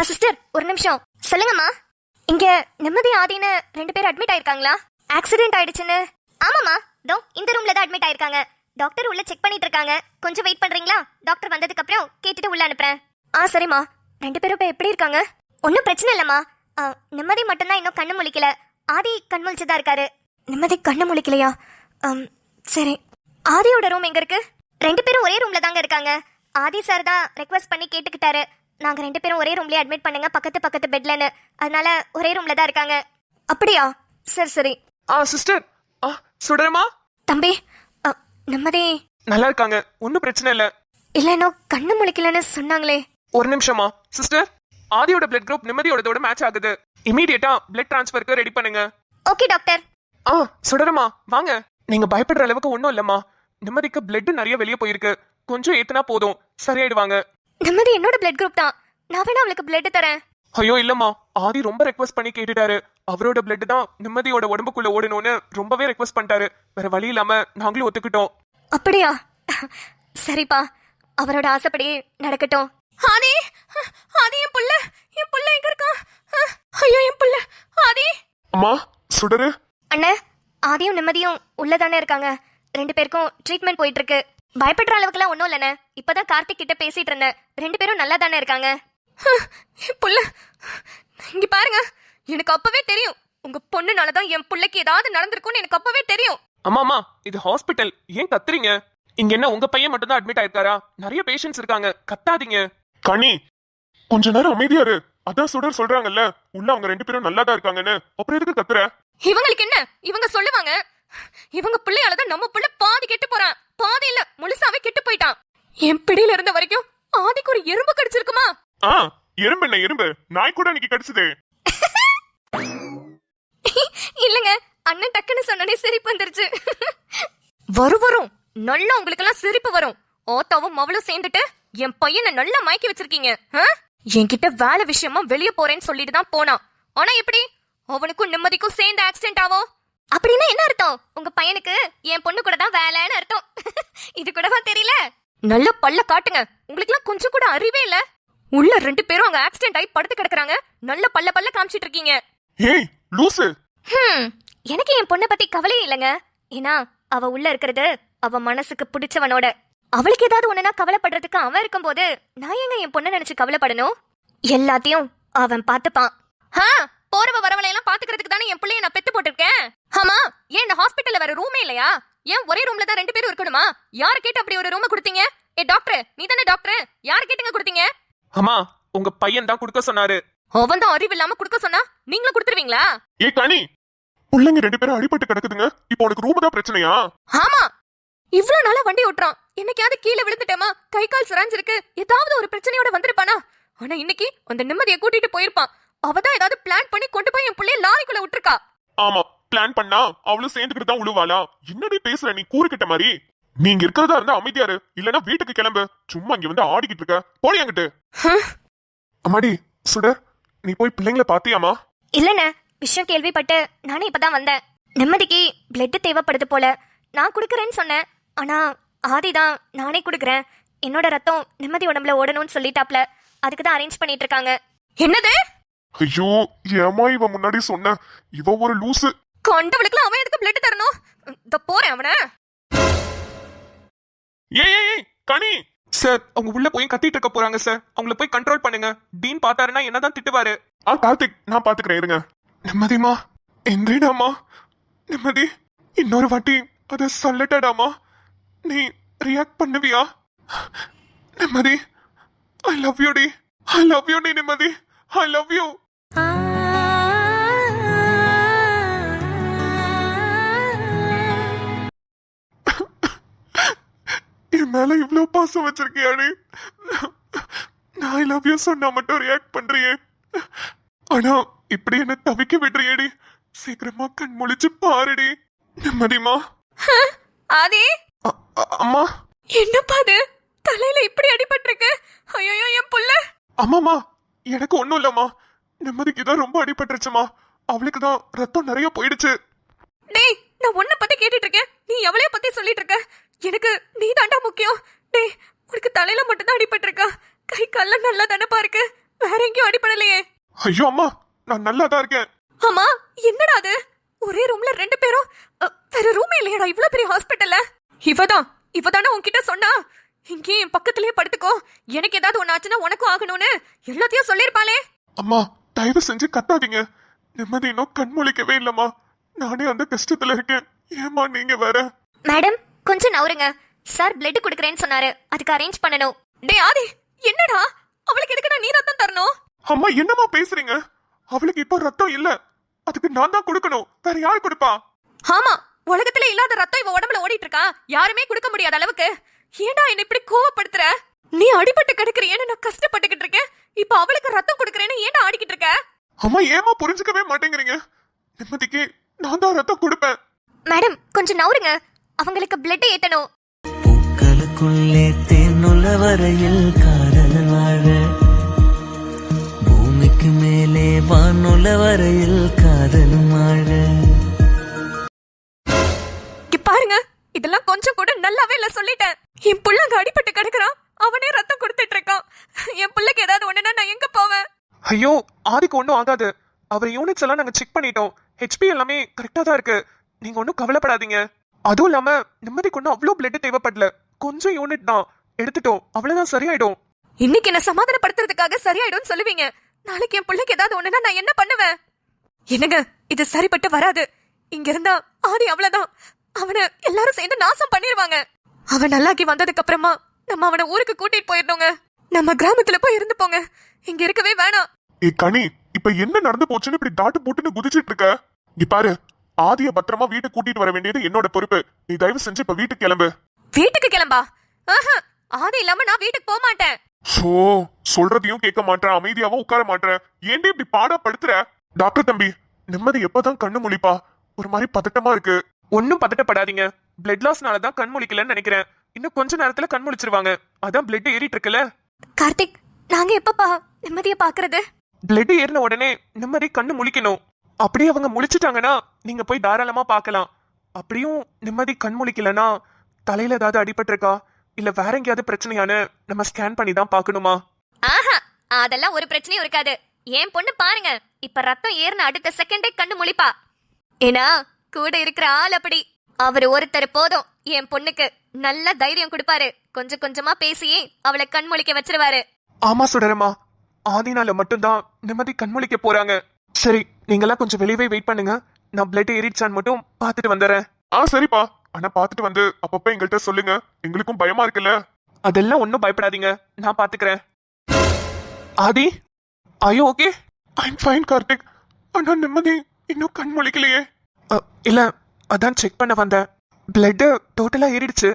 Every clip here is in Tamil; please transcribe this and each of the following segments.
சிஸ்டர் ஒரு நிமிஷம் சொல்லுங்கம்மா. இங்க நிம்மதி ஆதின்னு 2 பேர் அட்மிட் ஆயிருக்காங்களா? ஆக்சிடென்ட் ஆயிடுச்சுன்னு. ஆமாம்மா, தோ இந்த ரூம்ல தான் அட்மிட் ஆயிருக்காங்க. டாக்டர் உள்ள செக் பண்ணிட்டு இருக்காங்க. கொஞ்சம் வெயிட் பண்றீங்களா? டாக்டர் வந்ததுக்கு அப்புறம் கேட்டுட்டு உள்ள அனுப்புறேன். சரிம்மா. 2 பேரும் இப்ப எப்படி இருக்காங்க? ஒன்றும் பிரச்சனை இல்லம்மா. நிம்மதி மட்டும்தான் இன்னும் கண்ணு முழிக்கல. ஆதி கண் முழிச்சுதான் இருக்காரு. நிம்மதி கண்ணு முழிக்கலையா? சரி. ஆதியோட ரூம் எங்க இருக்கு? 2 பேரும் ஒரே ரூம்ல தாங்க இருக்காங்க. ஆதி சார் தான் ரெக்வஸ்ட் பண்ணி கேட்டுக்கிட்டாரு, நாங்க 2 பேரும் ஒரே ரூம்லயே அட்மிட் பண்ணுங்க, பக்கத்து பக்கத்து பெட்லன்னு. அதனால ஒரே ரூம்ல தான் இருக்காங்க. அப்படியா? சரி சரி. சிஸ்டர் சுடரமா தம்பி, நிம்மதி நல்லா இருக்காங்க, ஒன்னும் பிரச்சனை இல்ல. இல்ல இன்னும் கண்ணு முழிக்கலன்னு சொன்னாங்களே. ஒரு நிமிஷமா சிஸ்டர், ஆதியோட பிளட் குரூப் நிம்மதியோட மேட்ச் ஆகுது. இமீடியட்டா பிளட் டிரான்ஸ்ஃபருக்கு ரெடி பண்ணுங்க. Okay doctor. சுடரமா வாங்க. நீங்க பயப்படுற அளவுக்கு ஒன்னும் இல்லம்மா. நிம்மதிக்கு பிளட் நிறைய வெளியே போயிருக்கு, கொஞ்சம் ஏத்துனா போதும், சரியாயிடுவாங்க. நிம்மதி என்னோட பிளட் குரூப் தான், நான் வேணா அவளுக்கு பிளட் தரேன். ஐயோ இல்லம்மா, ஆதி ரொம்ப ரெக்வஸ்ட் பண்ணி கேட்டுட்டாரு. அவரோட பிளட் தான் நிம்மதியோட உடம்புக்குள்ள ஓடணும்னு ரொம்பவே ரெக்வஸ்ட் பண்ணிட்டாரு. வேற வழி இல்லாம நாங்களும் ஒத்துக்கிட்டோம். அப்படியா? சரிப்பா, அவரோட ஆசைப்படி நடக்கட்டும். ஆதி, ஆதி என் புள்ள எங்க இருக்கா? ஐயோ என் புள்ள ஆதி. அம்மா சுடரு. அண்ணே, ஆதியும் நிம்மதியும் உள்ளதானே இருக்காங்க. 2 பேருக்கும் ட்ரீட்மெண்ட் போயிட்டு இருக்கு. பயப்படுற அளவுக்குலாம் ஒன்றும் இல்லைண்ணே. இப்பதான் கார்த்திக் கிட்ட பேசிட்டு இருந்தேன். 2 பேரும் நல்லா தானே இருக்காங்க. என் புள்ள இங்க பாருங்க, எனக்கு அப்பவே தெரியும் உங்க பொண்ணுனாலதான் என் புள்ளைக்கு ஏதாவது நடந்திருக்கும்னு எனக்கு அப்பவே தெரியும். அம்மா இது ஹாஸ்பிட்டல், ஏன் கத்துறீங்க? இங்க என்ன உங்க பையன் மட்டும் தான் அட்மிட் ஆயிருக்காரா? நிறைய பேஷண்ட்ஸ் இருக்காங்க, கத்தாதீங்க. கனி கொஞ்ச நேரம் அமைதியா இரு. அதான் சுடர் சொல்றாங்கல்ல, உள்ள அவங்க 2 பேரும் நல்லா தான் இருக்காங்கன்னு. அப்புறம் எதுக்கு கத்துற? இவங்களுக்கு என்ன? இவங்க சொல்லுவாங்க. இவங்க பிள்ளையாலதான் நம்ம புள்ள பாதி கெட்டு போறான். பாதி இல்ல, முழுசாவே கெட்டு போயிட்டான். என் பிடியில இருந்த வரைக்கும் ஆதிக்கு ஒரு எறும்பு கடிச்சிருக்குமா? எறும்பு என்ன எறும்பு, நாய் கூட இன்னைக்கு கடிச்சது. இல்லங்க, அண்ணன் டக்குன்னு சொன்னனே சிரிப்பு வந்துருச்சு. வரும் நல்லா உங்களுக்கு எல்லாம் சிரிப்பு வரும். ஓத்தாவும் மவளும் சேர்ந்துட்டு என் பையனை நல்லா மயக்கி வச்சிருக்கீங்க. என்கிட்ட வேலை விஷயமா வெளியே போறேன்னு சொல்லிட்டு தான் போனான். ஆனா எப்படி அவனுக்கும் நிம்மதிக்கும் சேர்ந்து ஆக்சிடென்ட் ஆகும்? அப்படின்னா என்ன அர்த்தம்? உங்க பையனுக்கு என் பொண்ணு கூட தான் வேலைன்னு அர்த்தம். இது கூடவா தெரியல? நல்ல பல்ல காட்டுங்க, உங்களுக்கு எல்லாம் கொஞ்சம் கூட அறிவே இல்ல. உள்ள 2 பேரும் அங்க ஆக்சிடென்ட் ஆகி படுத்து கிடக்குறாங்க, நல்ல பல்ல காமிச்சிட்டு இருக்கீங்க. ஏய் லூசு. எனக்கு என் பொண்ணை பத்தி கவலையே இல்லைங்க. ஏன்னா அவ உள்ள இருக்கிறது அவ மனசுக்கு பிடிச்சவனோட. அவளுக்கு ஏதாவது ஒண்ணுனா கவலைப்படுறதுக்கு அவன் இருக்கும் போது நான் எங்க என் பொண்ணை நினைச்சு கவலைப்படணும்? எல்லாத்தையும் அவன் பாத்துப்பான். போறவ வரவளை எல்லாம் பாத்துக்கிறதுக்கு தானே என் பிள்ளைய நான் பெத்து போட்டிருக்கேன். ஆமா, ஏன் இந்த ஹாஸ்பிட்டல்ல வேற ரூமே இல்லையா? ஏன் ஒரே ரூம்ல தான் 2 பேரும் இருக்கணுமா? யாரு கேட்டு அப்படி ஒரு ரூம் கொடுத்தீங்க? டாக்டர் நீ தானே டாக்டர், யாரு கேட்டுங்க கொடுத்தீங்க? அம்மா உங்க பையன் தான் குடுக்க சொன்னாரு. அவன் தான் அறிவு இல்லாம குடுக்க சொன்னா நீங்களும் கொடுத்துருவீங்களா? ஏ கனி, பிள்ளைங்க 2 பேரும் அடிபட்டு கிடக்குதுங்க, இப்போ உனக்கு ரூம் தான் பிரச்சனையா? ஆமா, இவ்வளவு நாளா வண்டி ஓட்டுறான். என்னைக்காவது கீழே விழுந்துட்டேமா, கை கால் சிராஞ்சிருக்கு, ஏதாவது ஒரு பிரச்சனையோட வந்திருப்பானா? ஆனா இன்னைக்கு அந்த நிம்மதியை கூட்டிட்டு போயிருப்பான். அவதான் ஏதாவது பிளான் பண்ணி கொண்டு போய் என் பிள்ளைய லாரிக்குள்ள விட்டுருக்கா. ஆமா, பிளான் பண்ணா அவளும் சேர்ந்துக்கிட்டு தான் உழுவாளா? என்னடி பேசுற நீ, கூறுகிட்ட மாதிரி. நீங்க இருக்கிறதா இருந்தா அமைதியா இரு, இல்லனா வீட்டுக்கு கிளம்பு. சும்மா இங்க வந்து ஆடிக்கிட்டு இருக்க, போடி அங்கிட்டு. அம்மாடி சுடர், நீ போய் பிள்ளைங்கள பாத்தியாமா? இல்லண்ணே, விஷயம் கேள்விப்பட்டு நானே இப்பதான் வந்தேன். நிம்மதிக்கு பிளட் தேவைப்படுது போல, நான் குடுக்கறேன்னு சொன்னேன். ஆனா ஆதிதான் நானே குடுக்கறேன், என்னோட ரத்தம் நிம்மதி உடம்புல ஓடணும்னு சொல்லிட்டாப்ல. அதுக்கு தான் அரேஞ்ச் பண்ணிட்டு இருக்காங்க. என்னது? ஐயோ ஏமா இவ முன்னாடி சொன்ன, இவ ஒரு லூசு. கொண்டவளுக்குலாம் அவன் எதுக்கு பிளட் தரணும்? இந்த போறேன் அவன. ஏய் கனி சார், அவங்க உள்ள போய் கத்திட்டு இருக்க போறாங்க சார், அவங்கள போய் கண்ட்ரோல் பண்ணுங்க. டீன் பார்த்தாருன்னா என்னதான் திட்டுவாரு. கார்த்திக் நான் பாத்துக்கிறேன், இருங்க. நிம்மதிமா எந்திரிடாமா. நிம்மதி இன்னொரு வாட்டி அத சொல்லட்டடாமா, நீ ரியாக்ட் பண்ணுவியா? நிம்மதி ஐ லவ் யூ டி, ஐ லவ் யூ டி நிம்மதி, ஐ லவ் யூ. என் மேல இவ்ளோ பாசம் வச்சிருக்கியாடி, நான் ஐ லவ் யூ சொன்னா மட்டும் ரியாக்ட் பண்றியே. ஆனா இப்படி என்ன தவிக்க விடுறியேடி, சீக்கிரமா கண் முழிச்சு பாருடி. நிம்மதிமா. ஆதி. அம்மா என்னப்பா அது, தலையில இப்படி அடிபட்டிருக்கு? ஐயோ என் புள்ள. அம்மாமா எனக்கு ஒண்ணும் இல்லம்மா, நிம்மதிக்கு தான் ரொம்ப அடிபட்டுருச்சுமா, அவளுக்கு தான் ரத்தம் நிறைய போயிடுச்சு. டேய், நான் உன்னை பத்தி கேட்டுட்டு இருக்கேன், நீ எவ்வளவு பத்தி சொல்லிட்டு இருக்க? எனக்கு நீ தாண்டா முக்கியம். டேய், உனக்கு தலையில மட்டும் தான் அடிபட்டிருக்கா, கை கால்ல நல்லா தானப்பா இருக்கு. வேற எங்கேயும் அடிபடலையே. ஐயோ அம்மா, நான் நல்லா தான் இருக்கேன். ஆமா, என்னடா அது? ஒரே ரூம்ல 2 பேரும். வேற ரூமே இல்லையடா இவ்ளோ பெரிய ஹாஸ்பிடல்ல. இவதானே உன்கிட்ட சொன்னா இங்கே என் பக்கத்திலேயே படுத்துக்கோ, எனக்கு ஏதாவது ஒண்ணு ஆச்சுன்னா உனக்கும் ஆகணும்னு எல்லாத்தையும் சொல்லிருப்பாளே. அம்மா தயவு செஞ்சு கத்தாதீங்க. நிம்மதி இன்னும் கண் முழிக்கவே இல்லம்மா. நானே அந்த கஷ்டத்துல இருக்கேன். ஏமா நீங்க வேற. மேடம் கொஞ்சம் நவருங்க. சார் பிளட் கொடுக்குறேன்னு சொன்னாரு, அதுக்கு அரேஞ்ச் பண்ணணும். டேய் ஆதி, என்னடா அவளுக்கு எதுக்கு நான் நீ ரத்தம் தரணும்? அம்மா என்னம்மா பேசுறீங்க? அவளுக்கு இப்போ ரத்தம் இல்ல, அதுக்கு நான் தான் கொடுக்கணும். வேற யார் கொடுப்பா? ஆமா, உலகத்துல இல்லாத ரத்தம் இவ உடம்புல ஓடிட்டு இருக்கா. யாருமே கொடுக்க முடியாத அளவுக்கு. ஏன்டா என்ன இப்படி கோவப்படுத்துற? நீ அடிபட்டு கிடக்குறியேன்னு நான் கஷ்டப்பட்டுக்கிட்டு இருக்கேன். இப்ப அவளுக்கு ரத்தம் கொடுக்கறேன்னு ஏன்டா ஆடிக்கிட்டு இருக்க? அம்மா ஏமா புரிஞ்சுக்கவே மாட்டேங்கிறீங்க? நிம்மதிக்கு நான் தான் ரத்தம் கொடுப்பேன். மேடம் கொஞ்சம் நவருங்க, அவங்களுக்கு பிளட் ஏத்தணும். பூக்களுக்குள்ளே தேனுள்ள வரையில் காதல் வாழ, பூமிக்கு மேலே வானுள்ள வரையில் காதல் வாழ. இங்க பாருங்க, இதெல்லாம் கொஞ்சம் கூட நல்லாவே இல்ல சொல்லிட்டேன். என் புள்ளங்க அடிபட்டு கிடக்குறான், அவனே ரத்தம் கொடுத்துட்டு இருக்கான். என் புள்ளைக்கு ஏதாவது ஒண்ணுனா நான் எங்க போவேன்? ஐயோ ஆதிக்கு ஒன்றும் ஆகாது. அவர் யூனிட்ஸ் எல்லாம் நாங்க செக் பண்ணிட்டோம். ஹெச்பி எல்லாமே கரெக்டா தான் இருக்கு. நீங்க ஒன்றும் கவலைப்படாதீங்க. அதுவும் இல்லாம நிம்மதிக்கு ஒன்றும் அவ்வளோ பிளட் தேவைப்படல. கொஞ்சம் யூனிட் தான் எடுத்துட்டோம், அவ்வளவுதான் சரியாயிடும். இன்னைக்கு என்ன சமாதானப்படுத்துறதுக்காக சரியாயிடும் சொல்லுவீங்க. நாளைக்கு என் பிள்ளைக்கு ஏதாவது ஒண்ணுனா நான் என்ன பண்ணுவேன்? என்னங்க, இது சரிப்பட்டு வராது. இங்க இருந்தா ஆதி அவ்வளவுதான். அவனை எல்லாரும் சேர்ந்து நாசம் பண்ணிருவாங்க. அவன் நல்லாக்கி வந்ததுக்கு அப்புறமா நம்ம அவனை ஊருக்கு கூட்டிட்டு போயிடணுங்க. நம்ம கிராமத்துல போய் இருந்து போங்க, இங்க இருக்கவே வேணாம். ஏ கனி, இப்ப என்ன நடந்து போச்சுன்னு இப்படி தாட்டு போட்டுன்னு குதிச்சிட்டு இருக்க? இங்க பாரு, ஆதிய பத்திரமா வீட்டுக்கு கூட்டிட்டு வர வேண்டியது என்னோட பொறுப்பு. நீ தயவு செஞ்சு இப்ப வீட்டுக்கு கிளம்பு. வீட்டுக்கு கிளம்பா? ஆதி இல்லாம நான் வீட்டுக்கு போக மாட்டேன். சோ சொல்றதையும் கேட்க மாட்டேன், அமைதியாவும் உட்கார மாட்டேன். ஏன்டி இப்படி பாடா படுத்துற? டாக்டர் தம்பி, நிம்மதி எப்பதான் கண்ணு முழிப்பா? ஒரு மாதிரி பதட்டமா இருக்கு. ஒன்னும் பதட்டப்படாதீங்க. பிளட் லாஸ்னால தான் கண் முழிக்கலன்னு நினைக்கிறேன். இன்னும் கொஞ்ச நேரத்துல கண் முழிச்சிருவாங்க. அதான் பிளட் ஏறிட்டு இருக்குல்ல. கார்த்திக், நாங்க எப்பப்பா நிம்மதியை பாக்குறது? பிளட் ஏறின உடனே நிம்மதி கண்ணு முழிக்கணும். அப்படியே அவங்க முழிச்சிட்டாங்கன்னா நீங்க போய் தாராளமா பார்க்கலாம். அப்படியும் நிம்மதி கண் முழிக்கலன்னா தலையில ஏதாவது அடிபட்டு இருக்கா இல்ல வேற எங்கேயாவது பிரச்சனையான நம்ம ஸ்கேன் பண்ணி தான் பார்க்கணுமா? ஆஹா, அதெல்லாம் ஒரு பிரச்சனையும் இருக்காது. என் பொண்ணு பாருங்க, இப்ப ரத்தம் ஏறின அடுத்த செகண்டே கண்ணு முழிப்பா. ஏன்னா கூட இருக்கிற ஆள் அப்படி. அவர் ஒருத்தர் போதும் என் பொண்ணுக்கு நல்ல தைரியம் கொடுப்பாரு. கொஞ்சம் கொஞ்சமா பேசியே அவளை கண் முழிக்க வச்சிருவாரு. ஆமா சுடரமா, ஆதினால மட்டும்தான் நிம்மதி கண் முழிக்க போறாங்க. சரி, நீங்கெல்லாம் கொஞ்சம் வெளியவே வெயிட் பண்ணுங்க. நான் பிளட் ஏறிச்சான்னு மட்டும் பார்த்துட்டு வந்துடுறேன். சரிப்பா, ஆனா பார்த்துட்டு வந்து அப்பப்ப எங்கள்கிட்ட சொல்லுங்க. எங்களுக்கும் பயமா இருக்குல்ல. அதெல்லாம் ஒன்னும் பயப்படாதீங்க, நான் பாத்துக்கிறேன். ஆதி, ஐயோ ஓகே? I'm fine Karthik. ஆனா நிம்மதி இன்னும் கண் முழிக்கலையே. இல்ல, அதான் செக் பண்ண வந்தேன். பிளட் டோட்டலா ஏறிடுச்சு.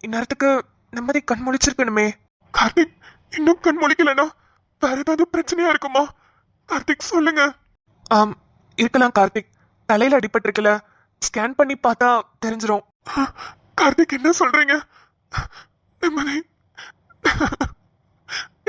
இந்நேரத்துக்கு நிம்மதி கண் முழிச்சிருக்கணுமே. கார்த்திக், இன்னும் கண் முழிக்கலனா வேற ஏதாவது பிரச்சனையா இருக்குமா? கார்த்திக் சொல்லுங்க. இருக்கலாம் கார்த்திக், தலையில அடிபட்டிருக்குல, ஸ்கேன் பண்ணி பார்த்தா தெரிஞ்சிரும். கார்த்திக் என்ன சொல்றீங்க? நிம்மதி,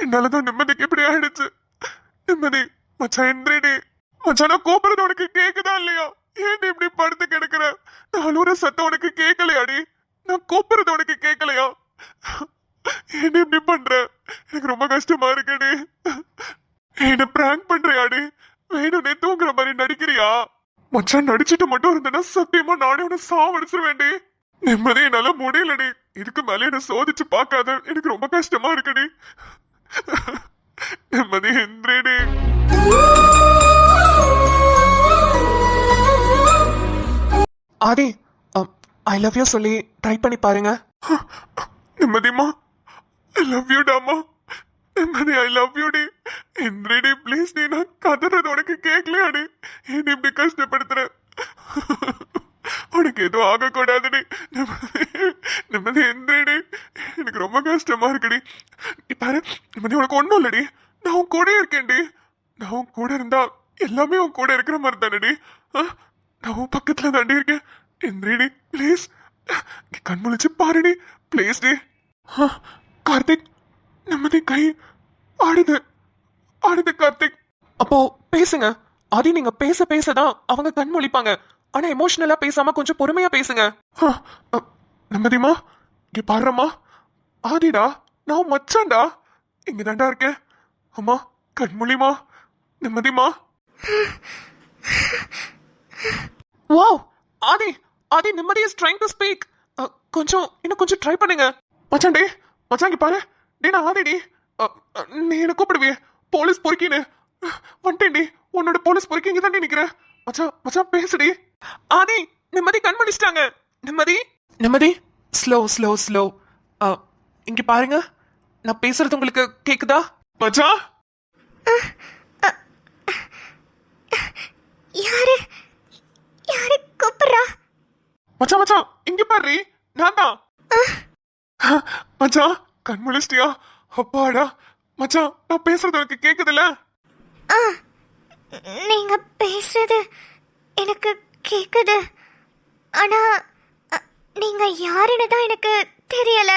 என்னாலதான் நிம்மதிக்கு இப்படி ஆயிடுச்சு. நிம்மதி மச்சான் எந்திரடி. மச்சான கூப்பிடுறது உனக்கு கேக்குதா இல்லையா? ஏன் இப்படி படுத்து கிடக்குற? நானூறு சத்தம் உனக்கு கேட்கலையாடி? நான் கூப்பிடுறது உனக்கு கேட்கலையா? ஏன் இப்படி பண்ற? எனக்கு ரொம்ப கஷ்டமா இருக்குடி. என்ன பிராங்க் பண்றியாடி? வேணும்னே தூங்குற மாதிரி நடிக்கிறியா? மச்சான் நடிச்சுட்டு மட்டும் இருந்தேன்னா சத்தியமா நானே உன்னை சாவடிச்சிருவேண்டி. நிம்மதி என்னால முடியலடி. இதுக்கு மேல என்ன சோதிச்சு பார்க்காத, எனக்கு ரொம்ப கஷ்டமா இருக்குடி. நிம்மதி எந்திரடி. ஆதி, ஐ லவ் யூ சொல்லி ட்ரை பண்ணி பாருங்க. நிம்மதிமா, ஐ லவ் யூ டாமா. நிம்மதி, ஐ லவ் யூ டி. எந்திரடி ப்ளீஸ். நீ நான் கதறது உனக்கு கேட்கலையாடி? ஏன் இப்படி கஷ்டப்படுத்துற? உனக்கு எதுவும் ஆகக்கூடாதுடி. நிம்மதி எந்திரடி. எனக்கு ரொம்ப கஷ்டமா இருக்குடி. பாரு நிம்மதி, உனக்கு ஒன்றும் இல்லடி. நான் உன் கூட இருக்கேன்டி. நான் உன் கூட இருந்தா எல்லாமே உன் கூட இருக்கிற மாதிரி தானடி. நான் உன் பக்கத்துல தாண்டி இருக்கேன். எந்திரடி ப்ளீஸ். கண் முழிச்சு பாருடி ப்ளீஸ் டி. கார்த்திக், நிம்மதி கை ஆடுது ஆடுது கார்த்திக். அப்போ பேசுங்க. அது நீங்க பேச பேசதான் அவங்க கண் முழிப்பாங்க. ஆனா எமோஷனலா பேசாம கொஞ்சம் பொறுமையா பேசுங்க. நிம்மதிமா, இங்க பாடுறமா. ஆதிடா, நான் மச்சான்டா. இங்க தாண்டா இருக்கேன். அம்மா கண்மொழிமா நிம்மதிமா வாவ் ஆதி ஆதி நிம்மதி இஸ் ட்ரைங் டு ஸ்பீக் இன்னும் கொஞ்சம் ட்ரை பண்ணுங்க மச்சான் டே மச்சான் இங்க பாரு டே நான் ஆதி டி நீ என்ன கூப்பிடுவியே போலீஸ் பொறுக்கின்னு வந்துட்டேன் டி உன்னோட போலீஸ் பொறுக்கி இங்க தான் நிக்கிறேன் மச்சான் மச்சான் பேசுடி ஆதி நிம்மதி கண் முடிச்சிட்டாங்க நிம்மதி நிம்மதி ஸ்லோ ஸ்லோ ஸ்லோ இங்க பாருங்க நான் பேசுறது உங்களுக்கு கேக்குதா மச்சான் யாரு யாரு கூப்பிடுறா? மச்சான் மச்சான் இங்க பாரு நான் தான் மச்சான் கண் முழிச்சிட்டியா அப்பாடா மச்சான் நான் பேசுறது எனக்கு கேக்குதுல்ல நீங்க பேசுறது எனக்கு கேக்குது. ஆனா நீங்க யாருன்னு தான் எனக்கு தெரியல.